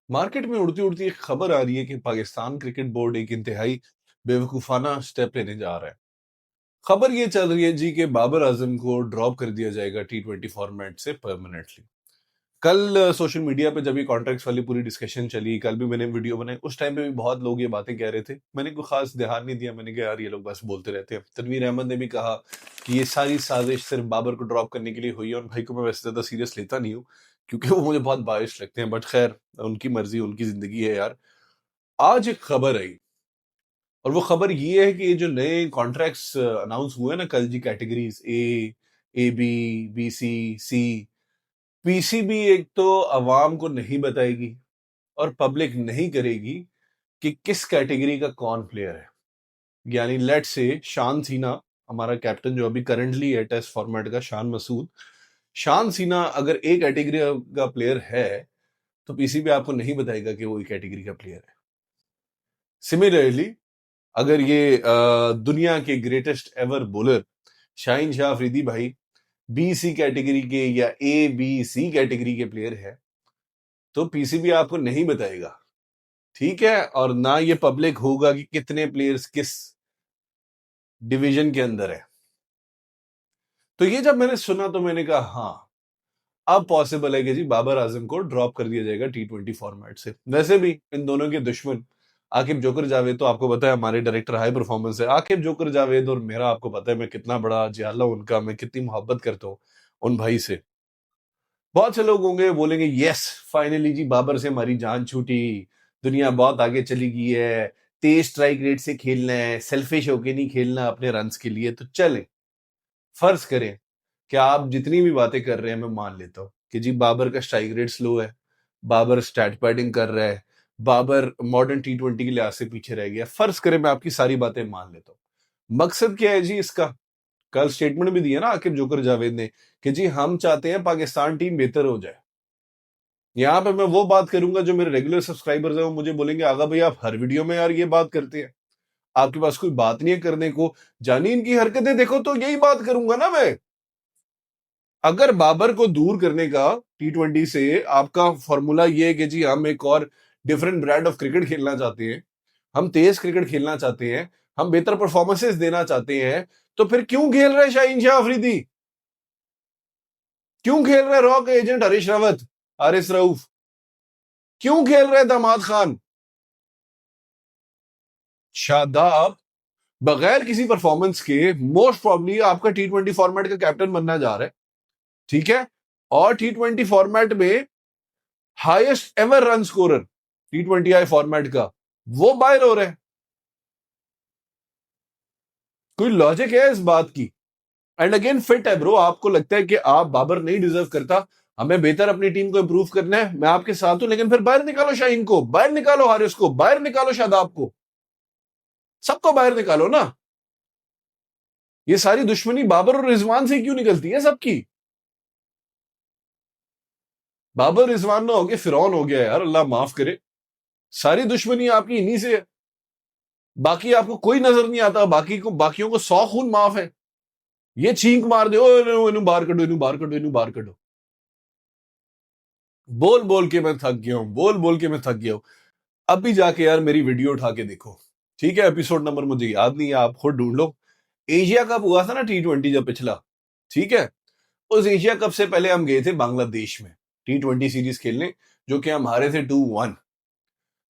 Market में उड़ती उड़ती एक खबर आ रही है कि पाकिस्तान क्रिकेट बोर्ड एक इंतहाई बेवकूफाना स्टेप लेने जा रहा है। खबर ये चल रही है जी कि बाबर आजम को ड्रॉप कर दिया जाएगा T20 फॉर्मेट से परमानेंटली। कल सोशल मीडिया पे जब ये कॉन्ट्रैक्ट्स वाली पूरी डिस्कशन चली, कल भी मैंने वीडियो बनाई, उस टाइम पे भी बहुत लोग ये बातें कह रहे थे। मैंने कोई खास ध्यान नहीं दिया, मैंने कहा यार ये लोग बस बोलते रहते हैं। तनवीर अहमद ने भी कहा कि ये सारी साजिश सिर्फ बाबर को ड्रॉप करने के लिए हुई है, और भाई को मैं वैसे ज्यादा सीरियस लेता नहीं हूँ क्योंकि वो मुझे बहुत बाइस लगते हैं, बट खैर उनकी मर्जी, उनकी जिंदगी है यार। आज एक खबर आई, और वो खबर ये है कि ये जो नए कॉन्ट्रैक्ट्स अनाउंस हुए ना कल जी, categories A B, B C, PCB एक तो अवाम को नहीं बताएगी और पब्लिक नहीं करेगी कि किस कैटेगरी का कौन प्लेयर है। यानी लेट से शान सीना, हमारा कैप्टन जो अभी करंटली है टेस्ट फॉर्मेट का, शान मसूद, शान सीना अगर एक कैटेगरी का प्लेयर है तो पीसीबी आपको नहीं बताएगा कि वो एक कैटेगरी का प्लेयर है। सिमिलरली अगर ये दुनिया के greatest ever bowler Shaheen Shah Afridi भाई बी सी कैटेगरी के या ए बी सी कैटेगरी के प्लेयर है तो पीसीबी आपको नहीं बताएगा, ठीक है। और ना ये पब्लिक होगा कि कितने प्लेयर्स किस डिवीजन के अंदर है। तो ये जब मैंने सुना तो मैंने कहा हाँ, अब पॉसिबल है कि जी बाबर आजम को ड्रॉप कर दिया जाएगा T20 फॉर्मेट से। वैसे भी इन दोनों के दुश्मन आकिब जोकर जावेद तो आपको पता है हमारे डायरेक्टर हाई परफॉर्मेंस है। आकिब जोकर जावेद और मेरा आपको पता है मैं कितना बड़ा जियाला हूं उनका, मैं कितनी मोहब्बत करता हूँ उन भाई से। बहुत से लोग होंगे बोलेंगे यस फाइनली जी बाबर से हमारी जान छूटी, दुनिया बहुत आगे चली गई है, तेज स्ट्राइक रेट से खेलना है, सेल्फिश होके नहीं खेलना अपने रन्स के लिए। तो चले फर्ज करें कि आप जितनी भी बातें कर रहे हैं मैं मान लेता हूं कि जी बाबर का स्ट्राइक रेट स्लो है, बाबर स्टैट पैडिंग कर रहा है, बाबर मॉडर्न T20 के लिहाज से पीछे रह गया। फर्ज करें मैं आपकी सारी बातें मान लेता हूं, मकसद क्या है जी इसका? कल स्टेटमेंट भी दिया ना आकिब जोकर जावेद ने कि जी हम चाहते हैं पाकिस्तान टीम बेहतर हो जाए। यहाँ पे मैं वो बात करूंगा जो मेरे रेगुलर सब्सक्राइबर्स हैं वो मुझे बोलेंगे आगा भाई आप हर वीडियो में यार ये बात करते हैं, आपके पास कोई बात नहीं है करने को, जानी इनकी हरकतें देखो। तो यही बात करूंगा ना मैं। अगर बाबर को दूर करने का T20 से आपका फॉर्मूला ये है कि जी हम एक और डिफरेंट ब्रांड ऑफ क्रिकेट खेलना चाहते हैं, हम तेज क्रिकेट खेलना चाहते हैं, हम बेहतर परफॉर्मेंसेस देना चाहते हैं, तो फिर क्यों खेल रहे शाहीन शाह अफरीदी? क्यों खेल रहे रॉक एजेंट हरीश रावत, हारिस रऊफ? क्यों खेल रहे दामाद खान, शादाब? बगैर किसी परफॉर्मेंस के मोस्ट प्रॉब्ली आपका T20 फॉर्मेट का कैप्टन बनना जा रहा है, ठीक है। और T20 फॉर्मेट में highest ever run scorer T20I format का वो बाहर हो रहा है। कोई लॉजिक है इस बात की? एंड अगेन फिट है ब्रो, आपको लगता है कि आप बाबर नहीं डिजर्व करता, हमें बेहतर अपनी टीम को इंप्रूव करना है, मैं आपके साथ हूं, लेकिन फिर बाहर निकालो शाहीन को, बाहर निकालो हारिस को, बाहर निकालो शादाब को, सबको बाहर निकालो ना। ये सारी दुश्मनी बाबर और रिजवान से क्यों निकलती है सबकी? बाबर रिजवान ना हो गया फिरौन हो गया यार, अल्लाह माफ करे। सारी दुश्मनी आपकी इन्हीं से है, बाकी आपको कोई नजर नहीं आता, बाकियों को 100 खून माफ है। ये छींक मार दे, इनू बाहर कटो, इनू बाहर कटो, इनू बाहर कटो। बोल बोल के मैं थक गया हूं, बोल बोल के मैं थक गया हूं। अब भी जाके यार मेरी वीडियो उठा के देखो, ठीक है। एपिसोड नंबर मुझे याद नहीं है, आप खुद ढूंढ लो। एशिया कप हुआ था ना T20 जब पिछला, ठीक है। उस एशिया कप से पहले हम गए थे बांग्लादेश में T20 सीरीज खेलने, जो कि हम हारे थे 2-1।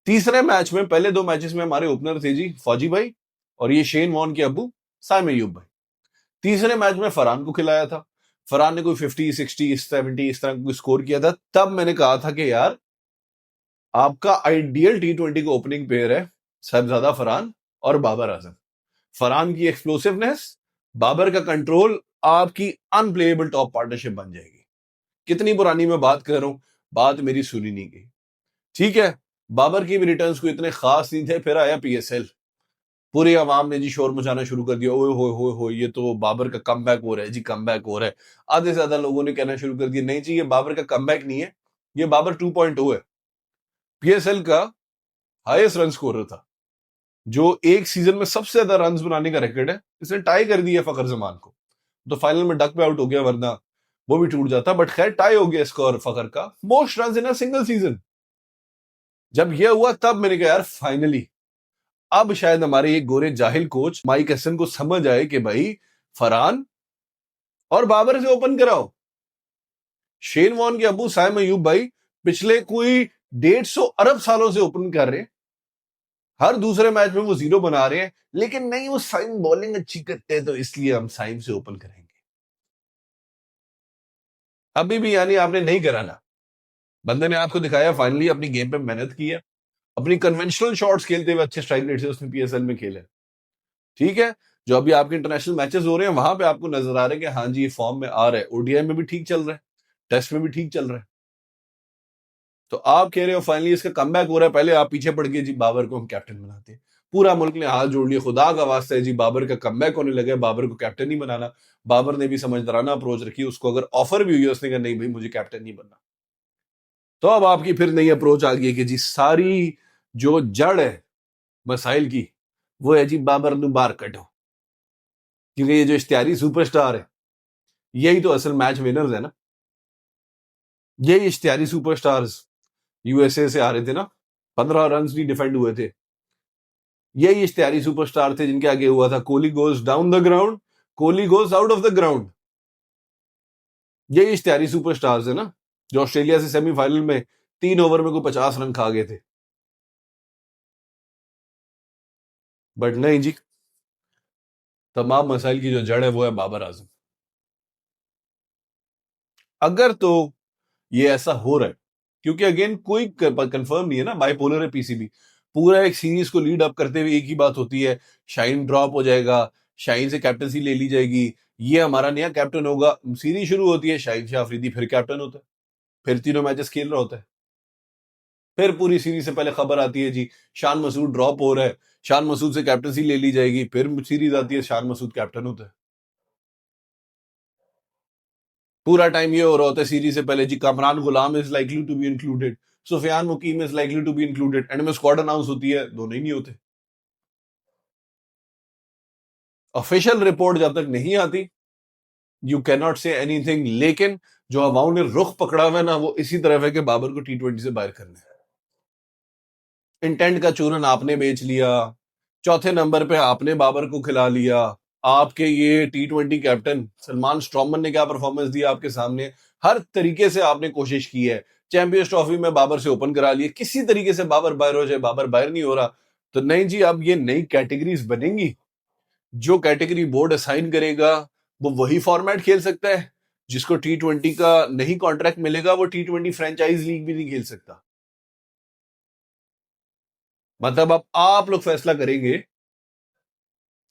तीसरे मैच में, पहले दो मैचेस में हमारे ओपनर थे जी फौजी भाई और ये शेन वॉन के अब्बू साइम अय्यूब भाई। तीसरे मैच में फरहान को खिलाया था, फरहान ने कोई 50, 60, 70 इस तरह का स्कोर किया था। तब मैंने कहा था कि यार आपका आइडियल T20 का ओपनिंग पेयर है साहिबजादा फरहान और बाबर आजम। फरहान की एक्सप्लोसिवनेस, बाबर का कंट्रोल, आपकी अनप्लेएबल टॉप पार्टनरशिप बन जाएगी। कितनी पुरानी मैं बात कर रहा हूं, बात मेरी सुनी नहीं गई, ठीक है। बाबर की भी रिटर्न्स को इतने खास नहीं थे, फिर आया PSL, पूरी आवाम ने जी शोर मचाना शुरू कर दिया, ओए होए होए होए ये तो बाबर का कमबैक हो रहा है जी, कमबैक हो रहा है। आधे से ज्यादा लोगों ने कहना शुरू कर दिया नहीं जी ये बाबर का कमबैक नहीं है, ये बाबर 2.0 है। PSL का हाईएस्ट रन स्कोरर था, जो एक सीजन में सबसे ज्यादा रन बनाने का रिकॉर्ड है, इसने टाई कर दिया फखर जमान को। तो फाइनल में डक पे आउट हो गया, वरना वो भी टूट जाता, बट खैर टाई हो गया स्कोर फखर का, most run in a single season. जब यह हुआ तब मैंने कहा यार फाइनली अब शायद हमारे ये गोरे जाहिल कोच माइक हसन को समझ आए कि भाई फरहान और बाबर से ओपन कराओ। शेन वॉर्न के अबू साइम अयूब भाई पिछले कोई 150 अरब सालों से ओपन कर रहे हैं, हर दूसरे मैच में वो जीरो बना रहे हैं, लेकिन नहीं वो साइम बॉलिंग अच्छी करते हैं तो इसलिए हम साइम से ओपन करेंगे। अभी भी यानी आपने नहीं करा ना, बंदे ने आपको दिखाया फाइनली अपनी गेम पे मेहनत की है, अपनी कन्वेंशनल शॉट्स खेलते हुए अच्छे स्ट्राइक रेट से उसने पीएसएल में खेले। ठीक है, जो अभी आपके इंटरनेशनल मैचेस हो रहे हैं वहां पे आपको नजर आ रहा है कि हाँ जी ये फॉर्म में आ रहा है, ओडीआई में भी ठीक चल रहा है, टेस्ट में भी ठीक चल रहा है। तो आप कह रहे हो फाइनली इसका कमबैक हो रहा है, पहले आप पीछे पड़ गए जी बाबर को हम कैप्टन बनाते हैं। पूरा मुल्क ने हाथ जोड़ लिया, खुदा का वास्ता है जी बाबर का कमबैक होने लगा है, बाबर को कैप्टन नहीं बनाना। बाबर ने भी समझदाराना अप्रोच रखी, उसको अगर ऑफर भी हुई है उसने कहा नहीं भाई मुझे कैप्टन नहीं बनना। तो अब आपकी फिर नई अप्रोच आ गई है कि जी सारी जो जड़ है मसाइल की वो है जी बाबर नु बार कटो, क्योंकि ये जो इश्तिहारी सुपरस्टार है यही तो असल मैच विनर्स है ना, यही इश्तिहारी सुपरस्टार्स यूएसए से आ रहे थे ना, 15 रन भी डिफेंड हुए थे, यही इश्तिहारी सुपरस्टार थे जिनके आगे हुआ था Kohli goes down the ground, Kohli goes out of the ground. यही इश्तिहारी सुपरस्टार्स है ना जो ऑस्ट्रेलिया से सेमीफाइनल में 3 ओवर में कोई 50 रन खा गए थे। बट नहीं जी, तमाम मसाइल की जो जड़ है वो है बाबर आजम। अगर तो ये ऐसा हो रहा है, क्योंकि अगेन कोई कंफर्म नहीं है ना, बाइपोलर है पीसीबी, पूरा एक सीरीज को लीड अप करते हुए एक ही बात होती है, शाइन ड्रॉप हो जाएगा, शाइन से कैप्टनसी ले ली जाएगी, ये हमारा नया कैप्टन होगा। सीरीज शुरू होती है, शाहिद शाह अफरीदी फिर कैप्टन होता है, फिर तीनों मैचेस खेल रहा होता है, फिर पूरी सीरीज से पहले खबर आती है जी शान मसूद ड्रॉप हो रहा है, शान मसूद से कैप्टनसी ले ली जाएगी, फिर सीरीज आती है शान मसूद कैप्टन होता है। पूरा टाइम ये हो रहा होता है सीरीज से पहले जी Kamran Ghulam is likely to be included, Sufiyan Muqeem is likely to be included, and में स्क्वाड अनाउंस होती है, दोनों ही नहीं होते। ऑफिशियल रिपोर्ट जब तक नहीं आती you can not say anything, लेकिन जो हवाओं ने रुख पकड़ा हुआ है ना वो इसी तरफ है कि बाबर को T20 से बाहर करना है। इंटेंट का चूरन आपने बेच लिया, चौथे नंबर पे आपने बाबर को खिला लिया, आपके ये T20 कैप्टन सलमान स्ट्रॉमन ने क्या परफॉर्मेंस दिया आपके सामने, हर तरीके से आपने कोशिश की है, चैंपियंस ट्रॉफी में बाबर से ओपन करा लिए, किसी तरीके से बाबर बाहर हो जाए, बाबर बाहर नहीं हो रहा। तो नहीं जी, अब ये नई कैटेगरीज बनेंगी, जो कैटेगरी बोर्ड असाइन करेगा वो वही फॉर्मेट खेल सकता है, जिसको T20 का नहीं कॉन्ट्रैक्ट मिलेगा वो T20 फ्रेंचाइज लीग भी नहीं खेल सकता। मतलब अब आप लोग फैसला करेंगे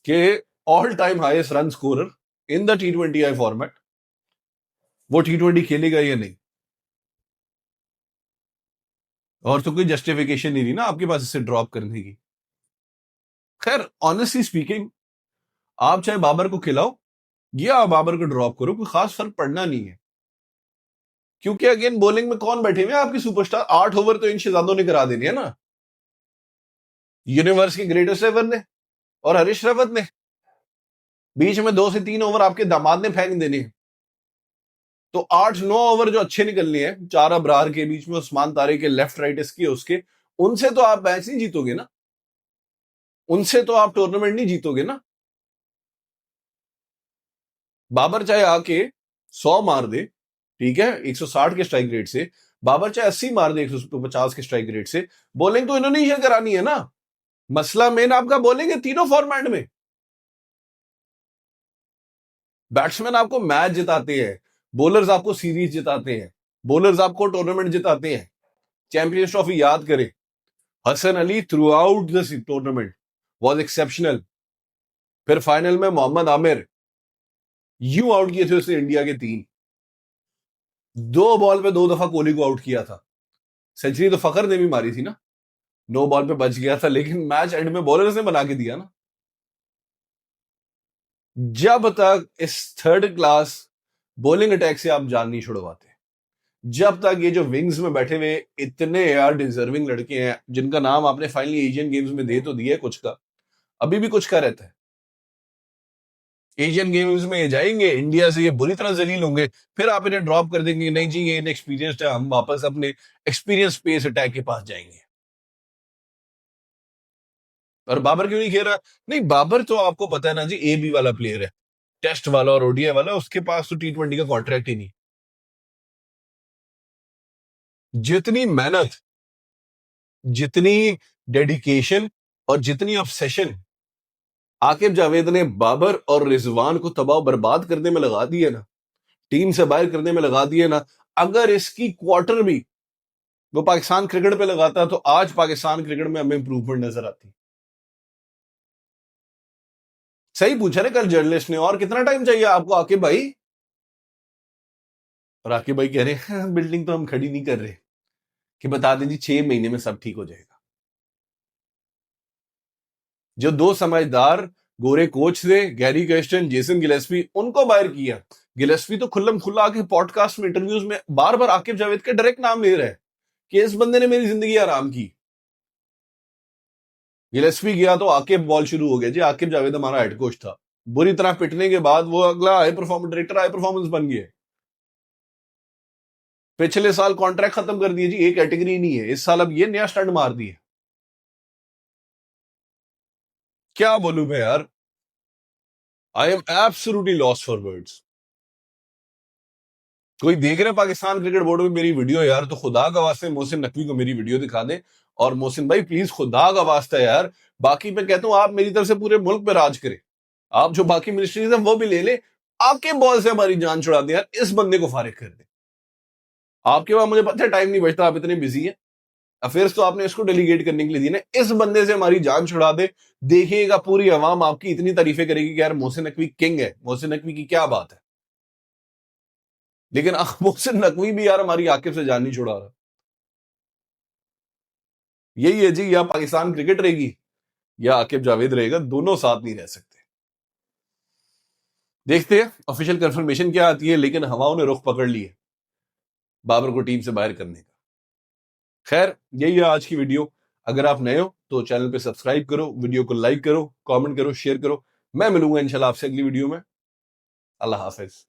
कि all time highest run scorer in the T20I format वो T20 खेलेगा या नहीं। और तो कोई जस्टिफिकेशन नहीं रही ना आपके पास इसे ड्रॉप करने की। खैर ऑनेस्टली स्पीकिंग, आप चाहे बाबर को खिलाओ या बाबर को ड्रॉप करो, कोई खास फर्क पड़ना नहीं है, क्योंकि अगेन बॉलिंग में कौन बैठे हुए हैं आपके सुपरस्टार, 8 ओवर तो इन शहजादों ने करा देने है ना, यूनिवर्स के ग्रेटेस्ट एवर ने और हरीश रावत ने, बीच में 2 से 3 ओवर आपके दामाद ने फेंक देने। तो 8-9 ओवर जो अच्छे निकलने हैं, 4 अबरार के बीच में उस्मान तारे के लेफ्ट राइट इसके उसके, उनसे तो आप मैच नहीं जीतोगे ना, उनसे तो आप टूर्नामेंट नहीं जीतोगे ना। बाबर चाहे आके 100 मार दे, ठीक है 160 के स्ट्राइक रेट से, बाबर चाहे 80 मार दे 150 के स्ट्राइक रेट से, बॉलिंग तो इन्होंने ही करानी है ना। मसला मेन आपका बॉलिंग है तीनों फॉर्मेट में। बैट्समैन आपको मैच जिताते हैं, बॉलर्स आपको सीरीज जिताते हैं, बॉलर्स आपको टूर्नामेंट जिताते हैं। चैंपियंस ट्रॉफी याद करें, Hasan Ali throughout the tournament was exceptional. फिर फाइनल में मोहम्मद आमिर यूं आउट किए थे उसने इंडिया के 3, 2 बॉल पे 2 दफा कोहली को आउट किया था। सेंचुरी तो फखर ने भी मारी थी ना, 9 बॉल पे बच गया था, लेकिन मैच एंड में बॉलर्स ने बना के दिया ना। जब तक इस थर्ड क्लास बॉलिंग अटैक से आप जान नहीं छुड़वाते, जब तक ये जो विंग्स में बैठे हुए इतने यार डिजर्विंग लड़के हैं जिनका नाम आपने फाइनली एशियन गेम्स में दे तो दिया है, कुछ का अभी भी कुछ का रहता है, एशियन गेम्स में ये जाएंगे इंडिया से ये बुरी तरह जलील होंगे, फिर आप इन्हें ड्रॉप कर देंगे, नहीं जी ये इनएक्सपीरियंस्ड है, हम वापस अपने एक्सपीरियंस पेस अटैक के पास जाएंगे। और बाबर क्यों नहीं खेल रहा? नहीं, बाबर तो आपको पता है ना जी, ए बी वाला प्लेयर है, टेस्ट वाला और ओडीआई वाला, उसके पास तो टी20 का कॉन्ट्रैक्ट ही नहीं। जितनी मेहनत, जितनी डेडिकेशन और जितनी ऑब्सेशन आकिब जावेद ने बाबर और रिजवान को तबाह बर्बाद करने में लगा दी है ना, टीम से बाहर करने में लगा दी है ना, अगर इसकी क्वार्टर भी वो पाकिस्तान क्रिकेट पे लगाता तो आज पाकिस्तान क्रिकेट में हमें इंप्रूवमेंट नजर आती। सही पूछा ना कल जर्नलिस्ट ने, और कितना टाइम चाहिए आपको आकिब भाई? और आकिब भाई कह रहे हैं बिल्डिंग तो हम खड़ी नहीं कर रहे, कि बता दीजिए 6 महीने में सब ठीक हो जाएगा। जो दो समझदार गोरे कोच थे, गैरी कर्स्टन, जेसन गिलेस्पी, उनको बाहर किया। गिलेस्पी तो खुल्लम खुल्ला आके पॉडकास्ट में, इंटरव्यूज में बार बार आकिब जावेद का डायरेक्ट नाम ले रहा है कि इस बंदे ने मेरी जिंदगी आराम की। गिलेस्पी गया तो आकिब बॉल शुरू हो गया जी, आकिब जावेद हमारा हेड कोच था। बुरी तरह पिटने के बाद वो अगला high performance director, high performance बन गया। पिछले साल कॉन्ट्रैक्ट खत्म कर दिए जी, एक कैटेगरी नहीं है, इस साल अब ये नया स्टंट मार दिए। क्या बोलूं मैं यार, I am absolutely lost for words. कोई देख रहे पाकिस्तान क्रिकेट बोर्ड में मेरी वीडियो यार, तो खुदा का वास्ते मोहसिन नकवी को मेरी वीडियो दिखा दे। और मोहसिन भाई प्लीज, खुदा का वास्ता है यार, बाकी मैं कहता हूं आप मेरी तरफ से पूरे मुल्क पे राज करें, आप जो बाकी मिनिस्ट्रीज हैं वो भी ले ले, आके बॉल से हमारी जान छुड़ा दे यार, इस बंदे को फारिग कर दे। आपके पास मुझे पता है टाइम नहीं बचता, आप इतने बिजी हैं, अफेयर्स तो आपने इसको डेलीगेट करने के लिए दी ना, इस बंदे से हमारी जान छुड़ा दे। देखिएगा पूरी आवाम आपकी इतनी तारीफें करेगी कि यार मोहसिन नकवी किंग है, मोहसिन नकवी की क्या बात है। लेकिन मोहसिन नकवी भी यार हमारी आकिब से जान नहीं छुड़ा रहा। यही है जी, या पाकिस्तान क्रिकेट रहेगी या आकिब जावेद रहेगा, दोनों साथ नहीं रह सकते। देखते हैं ऑफिशियल कंफर्मेशन क्या आती है, लेकिन हवाओं ने रुख पकड़ ली है बाबर को टीम से बाहर करने का। खैर, यही है आज की वीडियो। अगर आप नए हो तो चैनल पे सब्सक्राइब करो, वीडियो को लाइक करो, कमेंट करो, शेयर करो। मैं मिलूंगा इंशाल्लाह आपसे अगली वीडियो में। अल्लाह हाफिज।